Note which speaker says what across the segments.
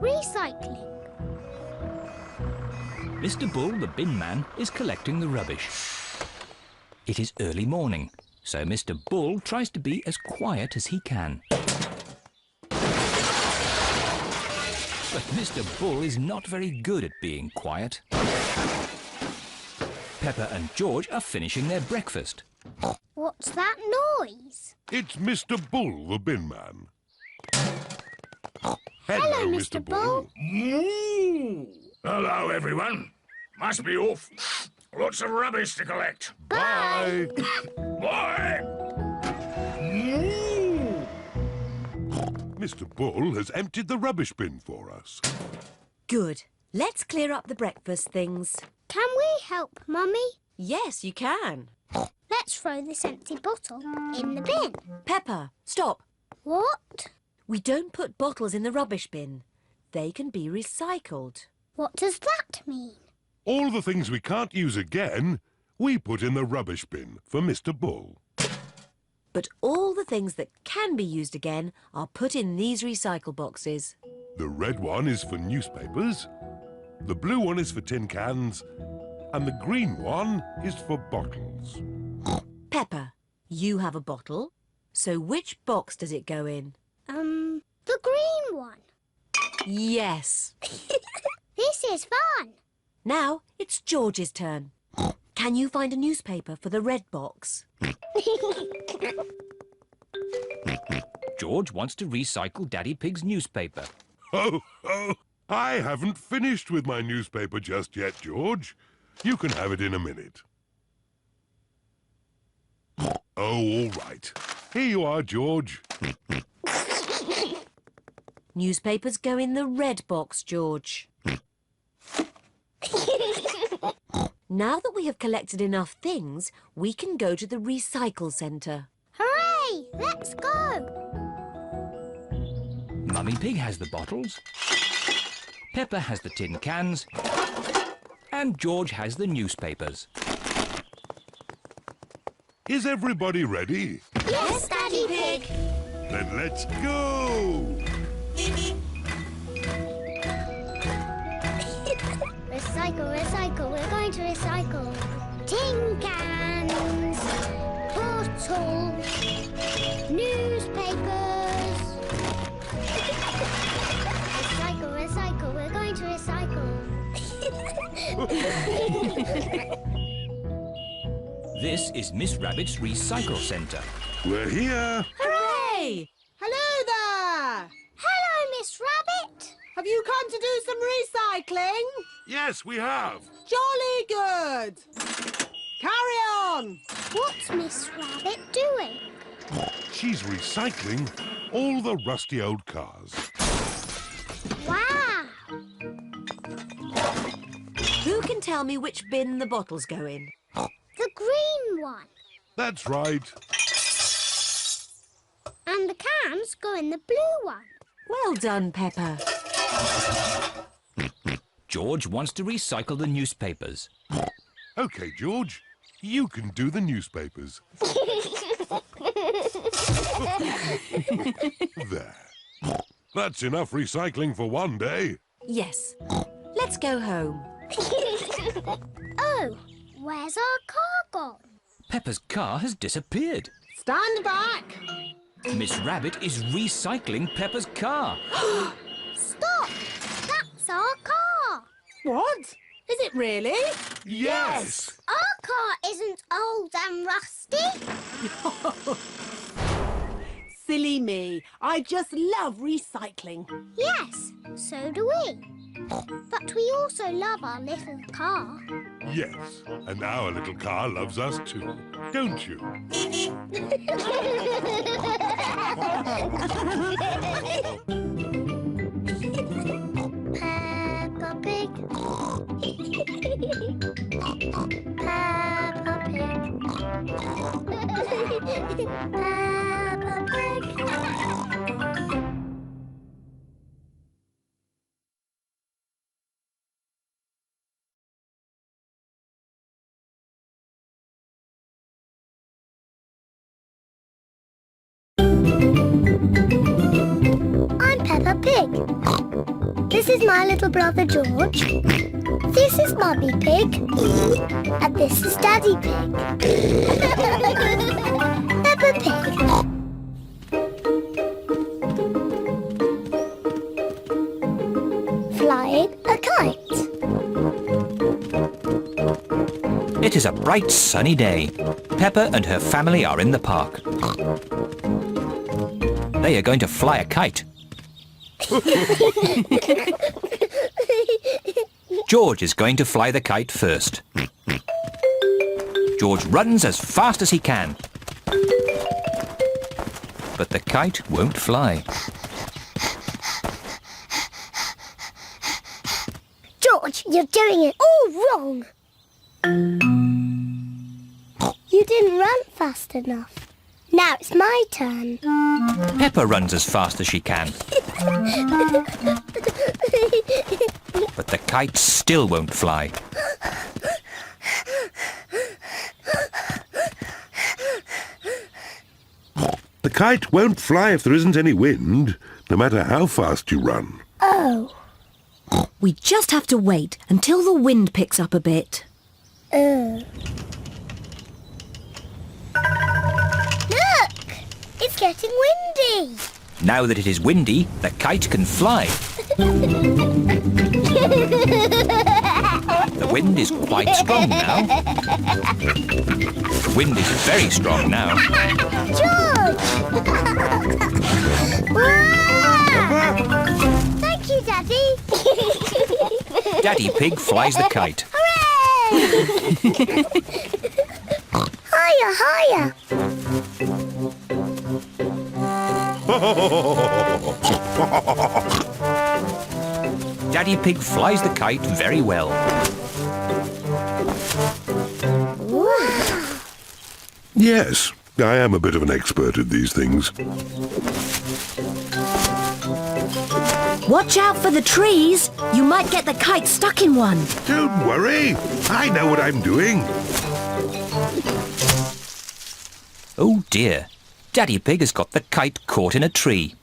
Speaker 1: Recycling.
Speaker 2: Mr. Bull, the bin man, is collecting the rubbish. It is early morning, so Mr. Bull tries to be as quiet as he can. But Mr. Bull is not very good at being quiet. Peppa and George are finishing their breakfast.
Speaker 1: What's that noise?
Speaker 3: It's Mr. Bull, the bin man.
Speaker 1: Hello, Mr. Bull.
Speaker 4: Hello, everyone. Must be off. Lots of rubbish to collect.
Speaker 3: Bye.
Speaker 4: Bye.
Speaker 3: Mr. Bull has emptied the rubbish bin for us.
Speaker 5: Good. Let's clear up the breakfast things.
Speaker 1: Can we help, Mummy?
Speaker 5: Yes, you can.
Speaker 1: Let's throw this empty bottle in the bin.
Speaker 5: Peppa, stop.
Speaker 1: What?
Speaker 5: We don't put bottles in the rubbish bin. They can be recycled.
Speaker 1: What does that mean?
Speaker 3: All the things we can't use again, we put in the rubbish bin for Mr. Bull.
Speaker 5: But all the things that can be used again are put in these recycle boxes.
Speaker 3: The red one is for newspapers, the blue one is for tin cans, and the green one is for bottles.
Speaker 5: Peppa, you have a bottle. So which box does it go in?
Speaker 1: The green one.
Speaker 5: Yes.
Speaker 1: This is fun.
Speaker 5: Now it's George's turn. Can you find a newspaper for the red box?
Speaker 2: George wants to recycle Daddy Pig's newspaper.
Speaker 3: Oh, I haven't finished with my newspaper just yet, George. You can have it in a minute. Oh, all right. Here you are, George.
Speaker 5: Newspapers go in the red box, George. Now that we have collected enough things, we can go to the recycle centre.
Speaker 1: Hooray! Let's go.
Speaker 2: Mummy Pig has the bottles. Peppa has the tin cans. And George has the newspapers.
Speaker 3: Is everybody ready?
Speaker 1: Yes, Daddy Pig.
Speaker 3: Then let's go!
Speaker 1: Recycle, recycle, we're going to recycle. Tin cans, bottles, newspapers. Recycle, recycle, we're going to recycle.
Speaker 2: This is Miss Rabbit's recycle centre.
Speaker 3: We're here.
Speaker 5: Hooray!
Speaker 6: Hello there!
Speaker 1: Hello, Miss Rabbit.
Speaker 6: Have you come to do some recycling?
Speaker 3: Yes, we have.
Speaker 6: Jolly good! Carry on!
Speaker 1: What's Miss Rabbit doing?
Speaker 3: She's recycling all the rusty old cars.
Speaker 1: Wow!
Speaker 5: Who can tell me which bin the bottles go in?
Speaker 1: The green one.
Speaker 3: That's right.
Speaker 1: And the cans go in the blue one.
Speaker 5: Well done, Peppa.
Speaker 2: George wants to recycle the newspapers.
Speaker 3: OK, George, you can do the newspapers. There. That's enough recycling for one day.
Speaker 5: Yes. Let's go home.
Speaker 1: Oh, where's our car gone?
Speaker 2: Peppa's car has disappeared.
Speaker 6: Stand back!
Speaker 2: Miss Rabbit is recycling Peppa's car.
Speaker 1: Stop! That's our car.
Speaker 6: What? Is it really?
Speaker 3: Yes!
Speaker 1: Our car isn't old and rusty.
Speaker 6: Silly me. I just love recycling.
Speaker 1: Yes, so do we. But we also love our little car.
Speaker 3: Yes, and our little car loves us too, don't you?
Speaker 1: Peppa Pig. Peppa Pig. Peppa Pig. I'm Peppa Pig. This is my little brother George. This is Mummy Pig. And this is Daddy Pig. Peppa Pig. Flying a kite.
Speaker 2: It is a bright sunny day. Peppa and her family are in the park. They are going to fly a kite. George is going to fly the kite first. George runs as fast as he can. But the kite won't fly.
Speaker 1: George, you're doing it all wrong. You didn't run fast enough. Now it's my turn.
Speaker 2: Peppa runs as fast as she can. But the kite still won't fly.
Speaker 3: The kite won't fly if there isn't any wind, no matter how fast you run.
Speaker 1: Oh.
Speaker 5: We just have to wait until the wind picks up a bit.
Speaker 1: Look! It's getting windy.
Speaker 2: Now that it is windy, the kite can fly. The wind is quite strong now. The wind is very strong now.
Speaker 1: George! Wow! Thank you, Daddy.
Speaker 2: Daddy Pig flies the kite.
Speaker 1: Hooray! Higher, higher.
Speaker 2: Daddy Pig flies the kite very well.
Speaker 1: Wow.
Speaker 3: Yes, I am a bit of an expert at these things.
Speaker 5: Watch out for the trees. You might get the kite stuck in one.
Speaker 3: Don't worry, I know what I'm doing.
Speaker 2: Oh dear, Daddy Pig has got the kite caught in a tree.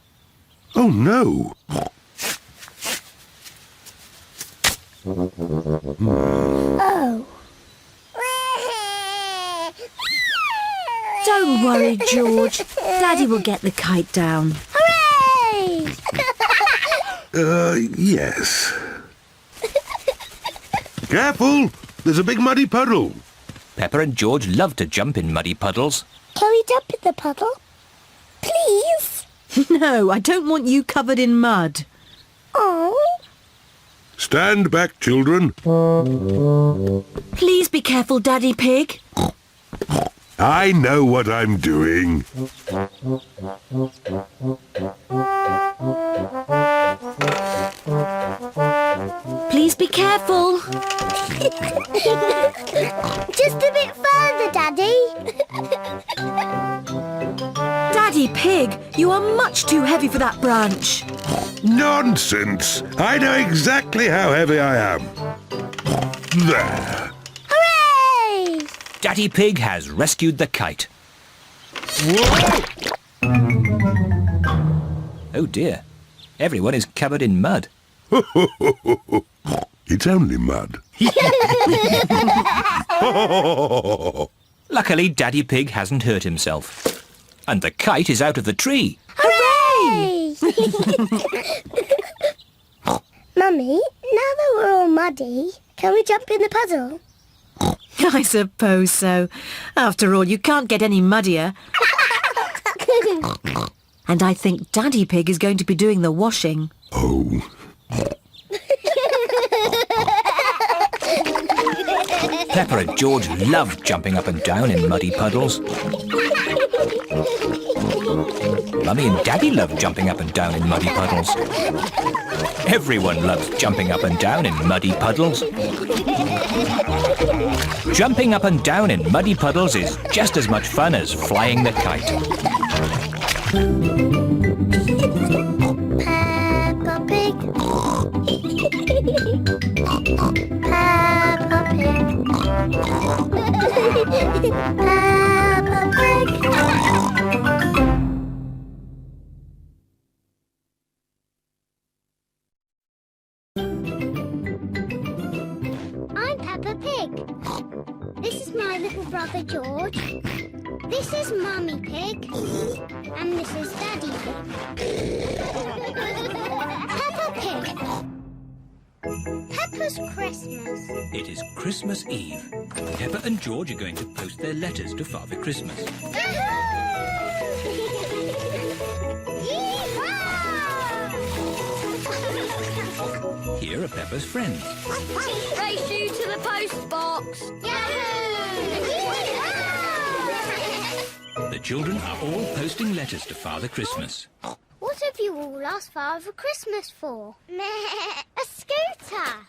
Speaker 3: Oh no!
Speaker 1: Oh.
Speaker 5: Don't worry, George. Daddy will get the kite down.
Speaker 1: Hooray!
Speaker 3: Yes. Careful! There's a big muddy puddle.
Speaker 2: Peppa and George love to jump in muddy puddles.
Speaker 1: Can we jump in the puddle? Please?
Speaker 5: No, I don't want you covered in mud.
Speaker 1: Oh.
Speaker 3: Stand back, children.
Speaker 5: Please be careful, Daddy Pig.
Speaker 3: I know what I'm doing.
Speaker 5: Please be careful.
Speaker 1: Just a bit further, Daddy.
Speaker 5: Daddy Pig, you are much too heavy for that branch.
Speaker 3: Nonsense! I know exactly how heavy I am. There.
Speaker 1: Hooray!
Speaker 2: Daddy Pig has rescued the kite.
Speaker 3: Whoa!
Speaker 2: Oh dear, everyone is covered in mud.
Speaker 3: It's only mud.
Speaker 2: Luckily, Daddy Pig hasn't hurt himself. And the kite is out of the tree.
Speaker 1: Hooray! Mummy, now that we're all muddy, can we jump in the puddle?
Speaker 5: I suppose so. After all, you can't get any muddier. And I think Daddy Pig is going to be doing the washing.
Speaker 3: Oh.
Speaker 2: Peppa and George love jumping up and down in muddy puddles. Mummy and Daddy love jumping up and down in muddy puddles. Everyone loves jumping up and down in muddy puddles. Jumping up and down in muddy puddles is just as much fun as flying the kite.
Speaker 1: Peppa Pig. Peppa Pig. Peppa Pig. my little brother George. This is Mummy Pig. And this is Daddy Pig. Peppa Pig. Peppa's Christmas.
Speaker 2: It is Christmas Eve. Peppa and George are going to post their letters to Father Christmas. Here are Peppa's friends.
Speaker 7: Race you to the post box.
Speaker 2: The children are all posting letters to Father Christmas.
Speaker 1: What have you all asked Father Christmas for? A scooter.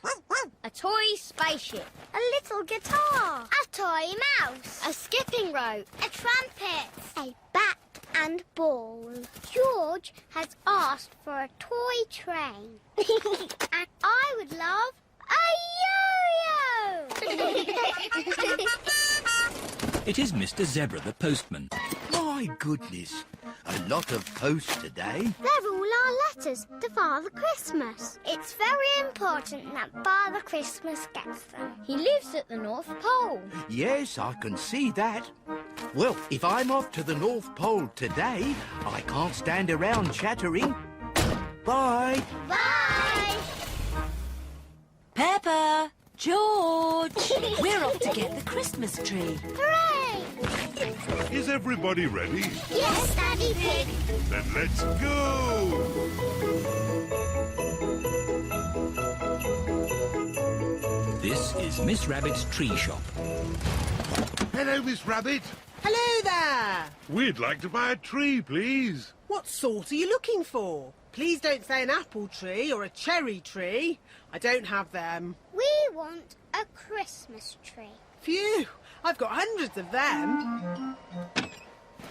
Speaker 7: A toy spaceship.
Speaker 1: A little guitar.
Speaker 7: A toy mouse. A skipping rope.
Speaker 1: A trumpet. A bat and ball. George has asked for a toy train. And I would love a yo-yo.
Speaker 2: It is Mr. Zebra, the postman.
Speaker 8: My goodness, a lot of post today.
Speaker 1: They're all our letters to Father Christmas. It's very important that Father Christmas gets them.
Speaker 7: He lives at the North Pole.
Speaker 8: Yes, I can see that. Well, if I'm off to the North Pole today, I can't stand around chattering. Bye.
Speaker 1: Bye!
Speaker 5: Peppa! George! We're off to get the Christmas tree.
Speaker 1: Hooray!
Speaker 3: Is everybody ready?
Speaker 1: Yes, Daddy Pig.
Speaker 3: Then let's go!
Speaker 2: This is Miss Rabbit's tree shop.
Speaker 3: Hello, Miss Rabbit.
Speaker 6: Hello there.
Speaker 3: We'd like to buy a tree, please.
Speaker 6: What sort are you looking for? Please don't say an apple tree or a cherry tree. I don't have them.
Speaker 1: We want a Christmas tree.
Speaker 6: Phew, I've got hundreds of them.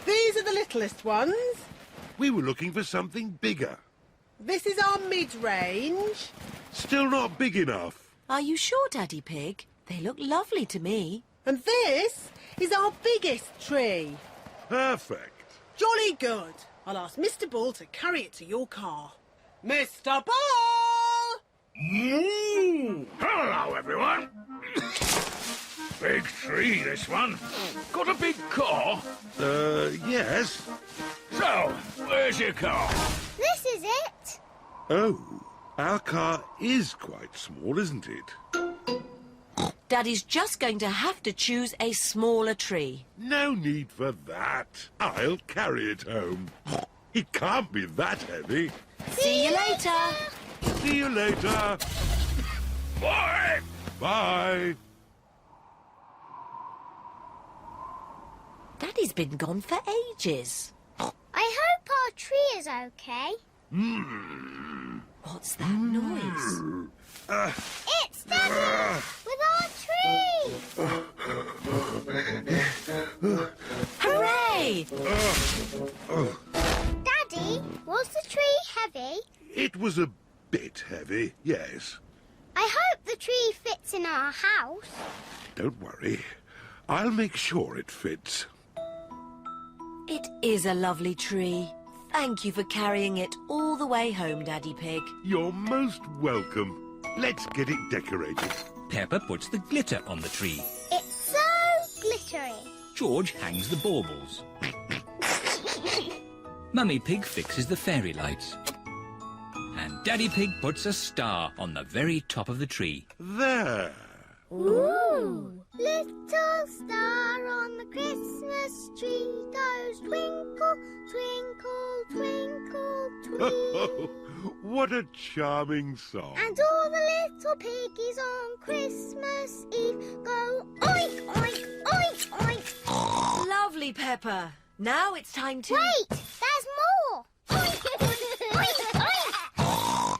Speaker 6: These are the littlest ones.
Speaker 3: We were looking for something bigger.
Speaker 6: This is our mid-range.
Speaker 3: Still not big enough.
Speaker 5: Are you sure, Daddy Pig? They look lovely to me.
Speaker 6: And this is our biggest tree.
Speaker 3: Perfect.
Speaker 6: Jolly good. I'll ask Mr. Bull to carry it to your car. Mr. Bull!
Speaker 4: Hello, everyone. Big tree, this one. Got a big car?
Speaker 3: Yes.
Speaker 4: So, where's your car?
Speaker 1: This is it.
Speaker 3: Oh, our car is quite small, isn't it?
Speaker 5: Daddy's just going to have to choose a smaller tree.
Speaker 3: No need for that. I'll carry it home. It can't be that heavy.
Speaker 5: See you later.
Speaker 3: See you later.
Speaker 4: Bye.
Speaker 3: Bye.
Speaker 5: Daddy's been gone for ages.
Speaker 1: I hope our tree is okay.
Speaker 5: What's that noise?
Speaker 1: It's Daddy with our tree.
Speaker 5: Hooray!
Speaker 1: Daddy, was the tree heavy?
Speaker 3: It was a bit heavy, yes.
Speaker 1: I hope the tree fits in our house.
Speaker 3: Don't worry. I'll make sure it fits.
Speaker 5: It is a lovely tree. Thank you for carrying it all the way home, Daddy Pig.
Speaker 3: You're most welcome. Let's get it decorated.
Speaker 2: Peppa puts the glitter on the tree.
Speaker 1: It's so glittery.
Speaker 2: George hangs the baubles. Mummy Pig fixes the fairy lights. And Daddy Pig puts a star on the very top of the tree.
Speaker 3: There.
Speaker 1: Ooh! Little star on the Christmas tree goes twinkle, twinkle, twinkle, twinkle.
Speaker 3: What a charming song.
Speaker 1: And all the little piggies on Christmas Eve go oink, oink, oink, oink.
Speaker 5: Lovely, Peppa. Now it's time to...
Speaker 1: Wait, there's more. Oink, oink, oink.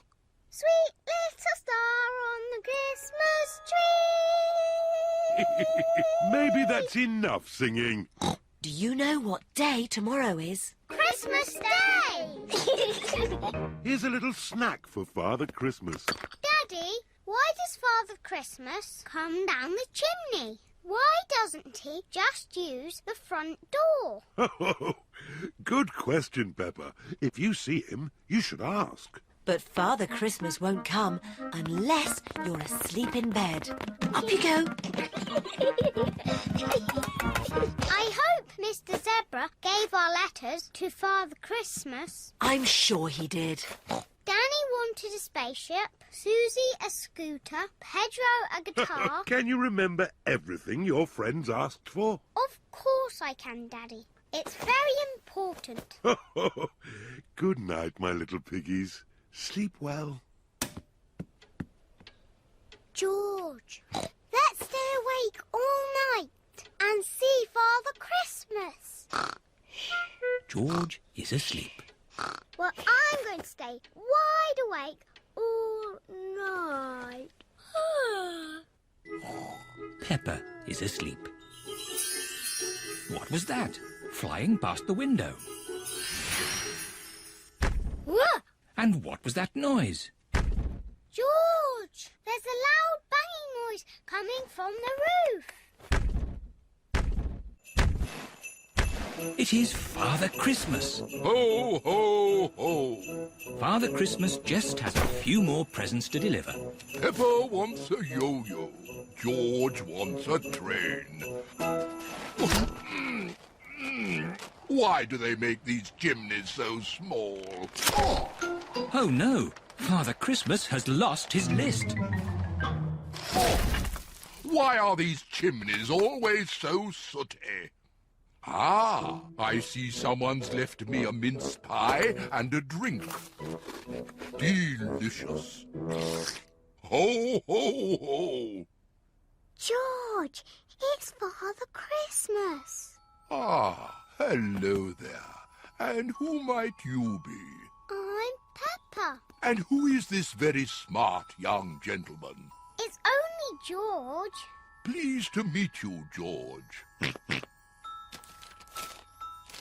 Speaker 1: Sweet little star on the Christmas tree.
Speaker 3: Maybe that's enough singing.
Speaker 5: Do you know what day tomorrow is?
Speaker 1: Christmas Day.
Speaker 3: Here's a little snack for Father Christmas.
Speaker 1: Daddy, why does Father Christmas come down the chimney? Why doesn't he just use the front door?
Speaker 3: Good question, Peppa. If you see him, you should ask.
Speaker 5: But Father Christmas won't come unless you're asleep in bed. Up you go.
Speaker 1: I hope Mr. Zebra gave our letters to Father Christmas.
Speaker 5: I'm sure he did.
Speaker 1: Danny wanted a spaceship, Susie a scooter, Pedro a guitar.
Speaker 3: Can you remember everything your friends asked for?
Speaker 1: Of course I can, Daddy. It's very important.
Speaker 3: Good night, my little piggies. Sleep well.
Speaker 1: George, let's stay awake all night and see Father Christmas.
Speaker 2: George is asleep.
Speaker 1: Well, I'm going to stay wide awake all night.
Speaker 2: Peppa is asleep. What was that? Flying past the window.
Speaker 1: Whoa!
Speaker 2: And what was that noise?
Speaker 1: George, there's a loud banging noise coming from the roof.
Speaker 2: It is Father Christmas.
Speaker 4: Ho, ho, ho.
Speaker 2: Father Christmas just has a few more presents to deliver.
Speaker 4: Peppa wants a yo-yo. George wants a train. Why do they make these chimneys so small?
Speaker 2: Oh no! Father Christmas has lost his list.
Speaker 4: Why are these chimneys always so sooty? Ah, I see someone's left me a mince pie and a drink. Delicious. Ho, ho, ho.
Speaker 1: George, it's Father Christmas.
Speaker 4: Ah, hello there. And who might you be?
Speaker 1: I'm Peppa.
Speaker 4: And who is this very smart young gentleman?
Speaker 1: It's only George.
Speaker 4: Pleased to meet you, George.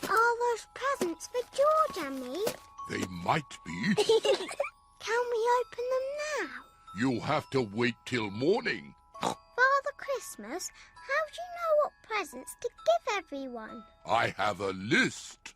Speaker 1: Are those presents for George and me?
Speaker 4: They might be.
Speaker 1: Can we open them now?
Speaker 4: You'll have to wait till morning.
Speaker 1: Father Christmas, how do you know what presents to give everyone?
Speaker 4: I have a list,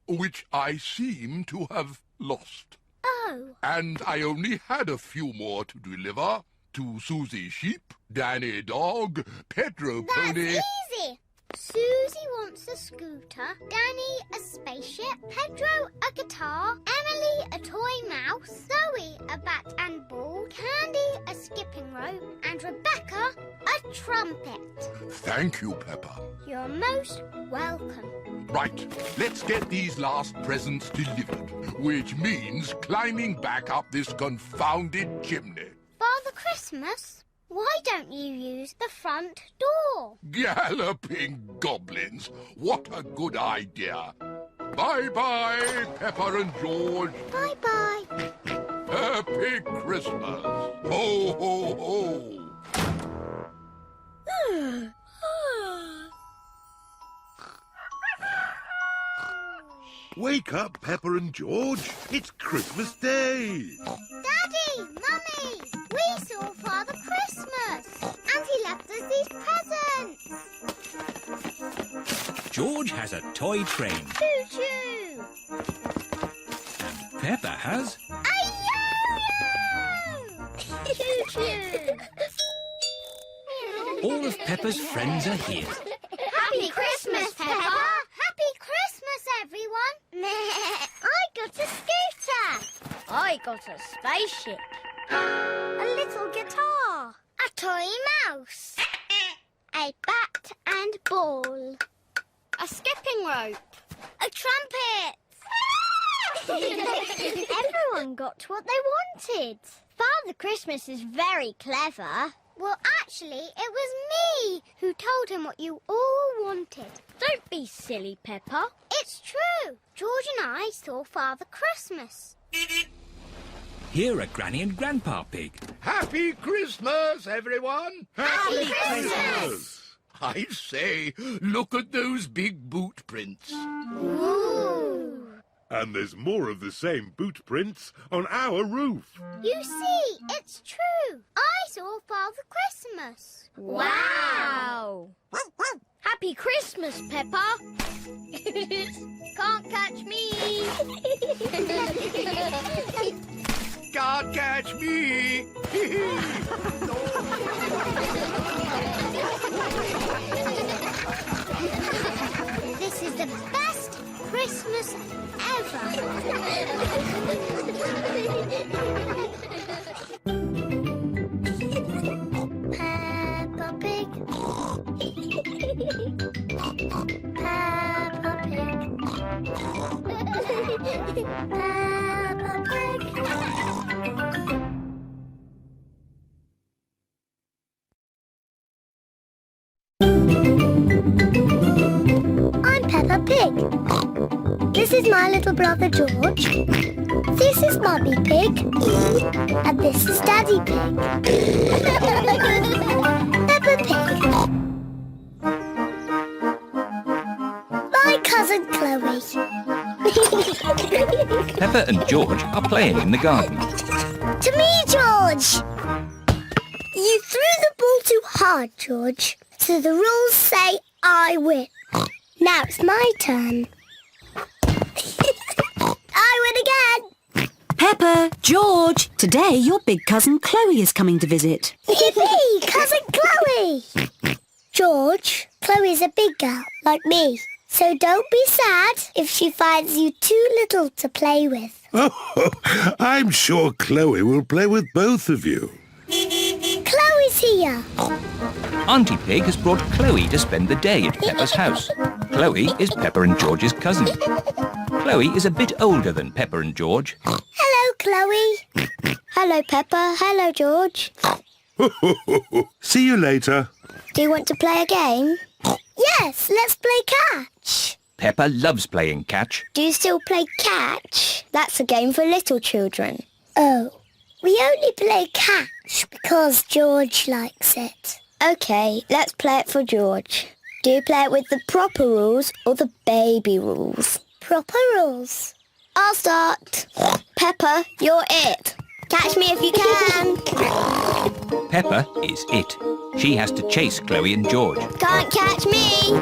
Speaker 4: which I seem to have lost.
Speaker 1: Oh,
Speaker 4: And I only had a few more to deliver to Susie Sheep, Danny Dog, Pedro
Speaker 1: that's
Speaker 4: Pony.
Speaker 1: easy. Susie wants a scooter, Danny a spaceship, Pedro a guitar, Emily a toy mouse, Zoe a bat and ball, Candy a skipping rope, and Rebecca a trumpet.
Speaker 4: Thank you, Peppa.
Speaker 1: You're most welcome.
Speaker 4: Right, let's get these last presents delivered, which means climbing back up this confounded chimney.
Speaker 1: Father Christmas, why don't you use the front door?
Speaker 4: Galloping goblins! What a good idea! Bye-bye, Peppa and George.
Speaker 1: Bye-bye.
Speaker 4: Happy Christmas! Ho, ho, ho!
Speaker 3: Wake up, Peppa and George. It's Christmas Day.
Speaker 1: Daddy, Mummy, we saw Father Christmas, and he left us these presents.
Speaker 2: George has a toy train.
Speaker 1: Choo-choo.
Speaker 2: And Peppa has...
Speaker 1: A yo-yo! Choo-choo.
Speaker 2: All of Peppa's friends are here.
Speaker 1: Happy Christmas, Peppa! Happy Christmas, everyone! I got a scooter!
Speaker 7: I got a spaceship.
Speaker 1: A little guitar. A toy mouse. A bat and ball.
Speaker 7: A skipping rope.
Speaker 1: A trumpet. Everyone got what they wanted. Father Christmas is very clever. Well, actually, it was me who told him what you all wanted.
Speaker 7: Don't be silly, Peppa.
Speaker 1: It's true. George and I saw Father Christmas.
Speaker 2: Here are Granny and Grandpa Pig.
Speaker 8: Happy Christmas, everyone!
Speaker 1: Happy Christmas!
Speaker 8: I say, look at those big boot prints.
Speaker 1: Ooh.
Speaker 3: And there's more of the same boot prints on our roof.
Speaker 1: You see, it's true. I saw Father Christmas.
Speaker 7: Wow! Happy Christmas, Peppa. Can't catch me.
Speaker 8: Can't catch me!
Speaker 1: This is the best Christmas ever. Peppa Pig. Peppa Pig. Peppa Pig. I'm Peppa Pig. This is my little brother George. This is Mummy Pig. And this is Daddy Pig. Peppa Pig. My cousin Chloe.
Speaker 2: Peppa and George are playing in the garden.
Speaker 1: To me, George! You threw the ball too hard, George. So the rules say I win. Now it's my turn. I win again!
Speaker 5: Peppa, George, today your big cousin Chloe is coming to visit.
Speaker 1: Yippee! Cousin Chloe! George, Chloe's a big girl, like me. So don't be sad if she finds you too little to play with.
Speaker 3: Oh, I'm sure Chloe will play with both of you.
Speaker 1: Chloe's here.
Speaker 2: Auntie Pig has brought Chloe to spend the day at Peppa's house. Chloe is Peppa and George's cousin. Chloe is a bit older than Peppa and George.
Speaker 1: Hello, Chloe. Hello, Peppa. Hello, George.
Speaker 3: See you later.
Speaker 1: Do you want to play a game? Yes, let's play catch.
Speaker 2: Peppa loves playing catch.
Speaker 1: Do you still play catch? That's a game for little children. Oh, we only play catch because George likes it. OK, let's play it for George. Do you play it with the proper rules or the baby rules? Proper rules. I'll start. Peppa, you're it. Catch me if you can.
Speaker 2: Peppa is it. She has to chase Chloe and George.
Speaker 1: Can't catch me.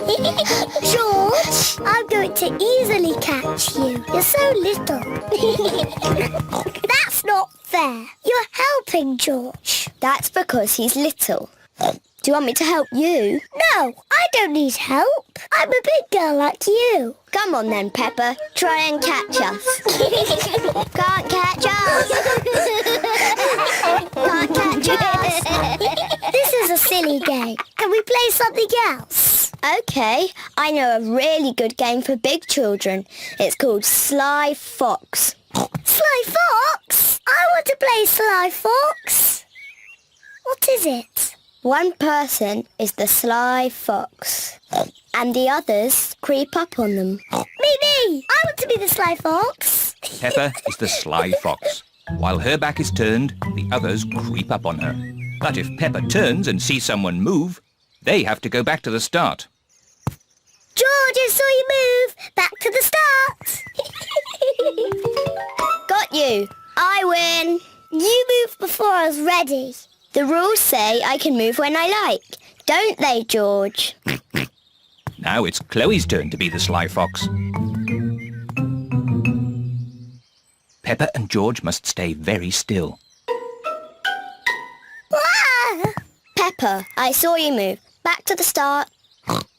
Speaker 1: George, I'm going to easily catch you. You're so little. That's not fair. You're helping George. That's because he's little. Do you want me to help you? No, I don't need help. I'm a big girl like you. Come on then, Peppa. Try and catch us. Can't catch us. Can't catch us. This is a silly game. Can we play something else? OK, I know a really good game for big children. It's called Sly Fox. Sly Fox? I want to play Sly Fox. What is it? One person is the sly fox, and the others creep up on them. Me! I want to be the sly fox.
Speaker 2: Peppa is the sly fox. While her back is turned, the others creep up on her. But if Peppa turns and sees someone move, they have to go back to the start.
Speaker 1: George, I saw you move. Back to the start. Got you. I win. You moved before I was ready. The rules say I can move when I like, don't they, George?
Speaker 2: Now it's Chloe's turn to be the sly fox. Peppa and George must stay very still.
Speaker 1: Ah! Peppa, I saw you move. Back to the start.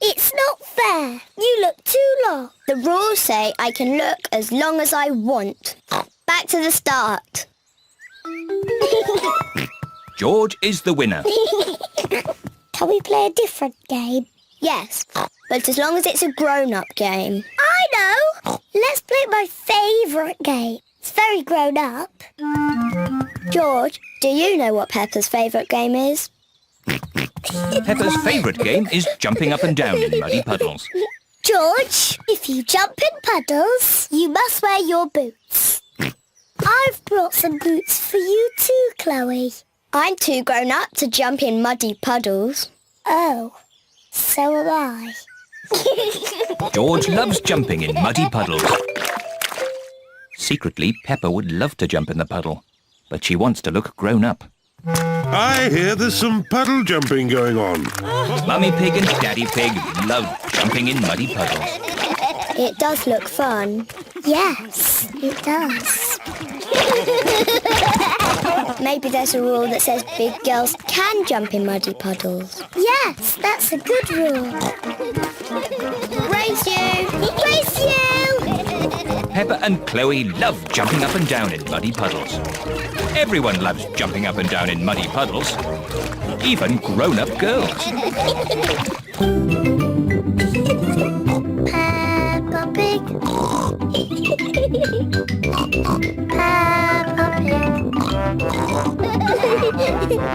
Speaker 1: It's not fair. You look too long. The rules say I can look as long as I want. Back to the start.
Speaker 2: George is the winner.
Speaker 1: Can we play a different game? Yes, but as long as it's a grown-up game. I know! Let's play my favourite game. It's very grown-up. George, do you know what Peppa's favourite game is?
Speaker 2: Peppa's favourite game is jumping up and down in muddy puddles.
Speaker 1: George, if you jump in puddles, you must wear your boots. I've brought some boots for you too, Chloe. I'm too grown up to jump in muddy puddles. Oh, so am I.
Speaker 2: George loves jumping in muddy puddles. Secretly, Peppa would love to jump in the puddle, but she wants to look grown up.
Speaker 3: I hear there's some puddle jumping going on.
Speaker 2: Mummy Pig and Daddy Pig love jumping in muddy puddles.
Speaker 1: It does look fun. Yes, it does. Maybe there's a rule that says big girls can jump in muddy puddles. Yes, that's a good rule. Race you! Race you!
Speaker 2: Peppa and Chloe love jumping up and down in muddy puddles. Everyone loves jumping up and down in muddy puddles. Even grown-up girls.
Speaker 1: Peppa Pig. Peppa Pig.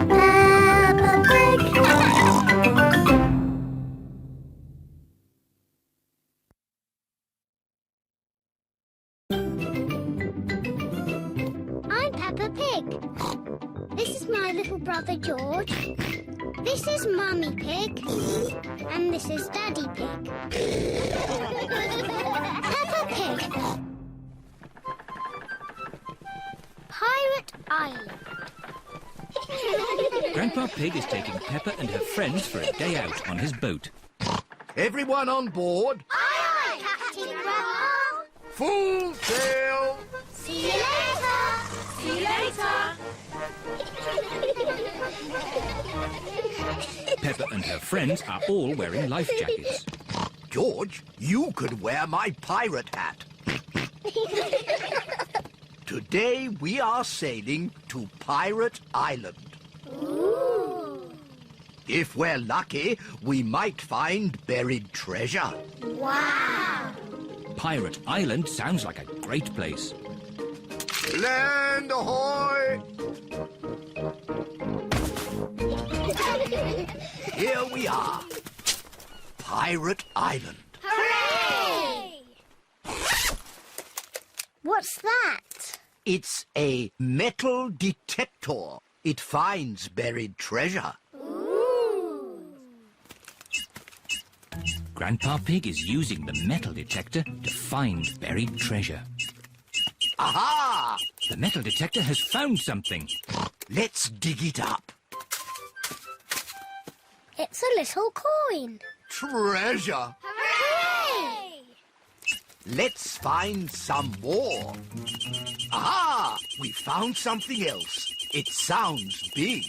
Speaker 1: Peppa Pig. I'm Peppa Pig. This is my little brother George. This is Mummy Pig. And this is Daddy Pig. Peppa Pig. Pirate Island.
Speaker 2: Grandpa Pig is taking Peppa and her friends for a day out on his boat.
Speaker 8: Everyone on board?
Speaker 1: Aye, Captain Grandma.
Speaker 8: Full sail!
Speaker 1: See you later.
Speaker 5: See you later.
Speaker 2: Peppa and her friends are all wearing life jackets.
Speaker 8: George, you could wear my pirate hat. Today we are sailing to Pirate Island.
Speaker 1: Ooh.
Speaker 8: If we're lucky, we might find buried treasure.
Speaker 1: Wow.
Speaker 2: Pirate Island sounds like a great place.
Speaker 8: Land ahoy! Here we are. Pirate Island.
Speaker 1: Hooray! What's that?
Speaker 8: It's a metal detector. It finds buried treasure.
Speaker 1: Ooh.
Speaker 2: Grandpa Pig is using the metal detector to find buried treasure.
Speaker 8: Aha!
Speaker 2: The metal detector has found something.
Speaker 8: Let's dig it up.
Speaker 1: It's a little coin.
Speaker 8: Treasure!
Speaker 1: Hooray!
Speaker 8: Let's find some more. Aha! We found something else. It sounds big.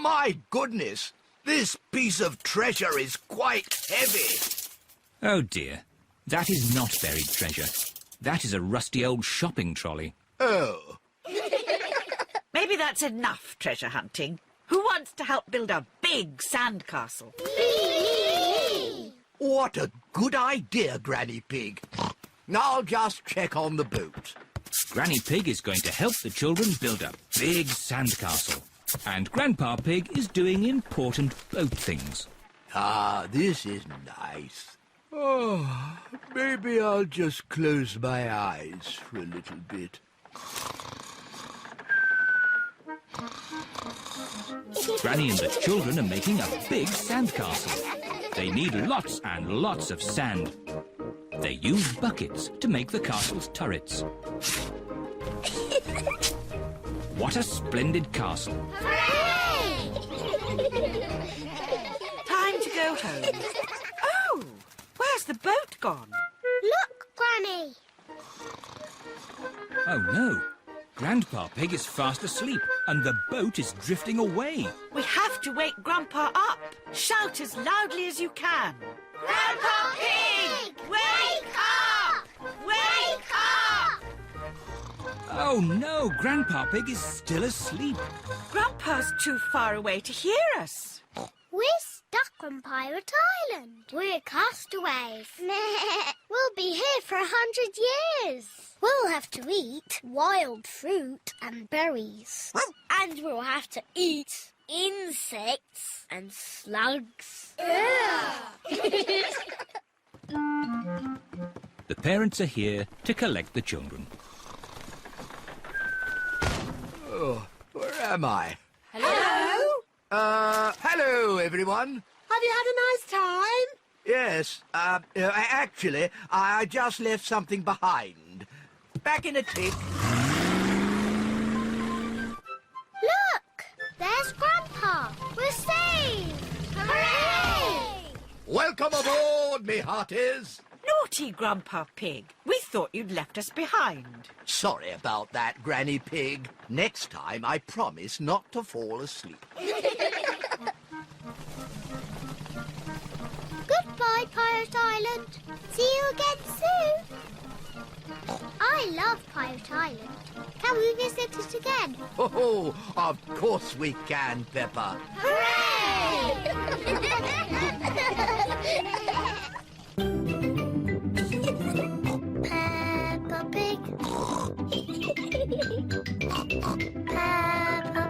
Speaker 8: My goodness! This piece of treasure is quite heavy.
Speaker 2: Oh dear, that is not buried treasure. That is a rusty old shopping trolley.
Speaker 8: Oh.
Speaker 9: Maybe that's enough treasure hunting. Who wants to help build a big sandcastle?
Speaker 8: What a good idea, Granny Pig. I'll just check on the boat.
Speaker 2: Granny Pig is going to help the children build a big sandcastle. And Grandpa Pig is doing important boat things.
Speaker 8: Ah, this is nice. Oh, maybe I'll just close my eyes for a little bit.
Speaker 2: Granny and the children are making a big sandcastle. They need lots and lots of sand. They use buckets to make the castle's turrets. What a splendid castle.
Speaker 9: Time to go home. Oh, where's the boat gone?
Speaker 1: Look, Granny.
Speaker 2: Oh no, Grandpa Pig is fast asleep and the boat is drifting away.
Speaker 9: We have to wake Grandpa up. Shout as loudly as you can. Grandpa Pig! Wake up! Wake up!
Speaker 2: Oh no, Grandpa Pig is still asleep.
Speaker 9: Grandpa's too far away to hear us.
Speaker 1: We're stuck on Pirate Island. We're castaways. We'll be here for 100 years. We'll have to eat wild fruit and berries. And we'll have to eat insects and slugs.
Speaker 2: The parents are here to collect the children.
Speaker 8: Oh, where am I?
Speaker 6: Hello?
Speaker 8: Hello, everyone.
Speaker 6: Have you had a nice time?
Speaker 8: Yes, actually, I just left something behind. Back in a tick.
Speaker 1: There's Grandpa. We're saved! Hooray!
Speaker 8: Welcome aboard, me hearties.
Speaker 9: Naughty Grandpa Pig. We thought you'd left us behind.
Speaker 8: Sorry about that, Granny Pig. Next time I promise not to fall asleep.
Speaker 1: Goodbye, Pirate Island. See you again soon. I love Pirate Island. Can we visit it again?
Speaker 8: Oh, of course we can, Peppa.
Speaker 1: Hooray! Peppa Pig. Peppa Pig. Peppa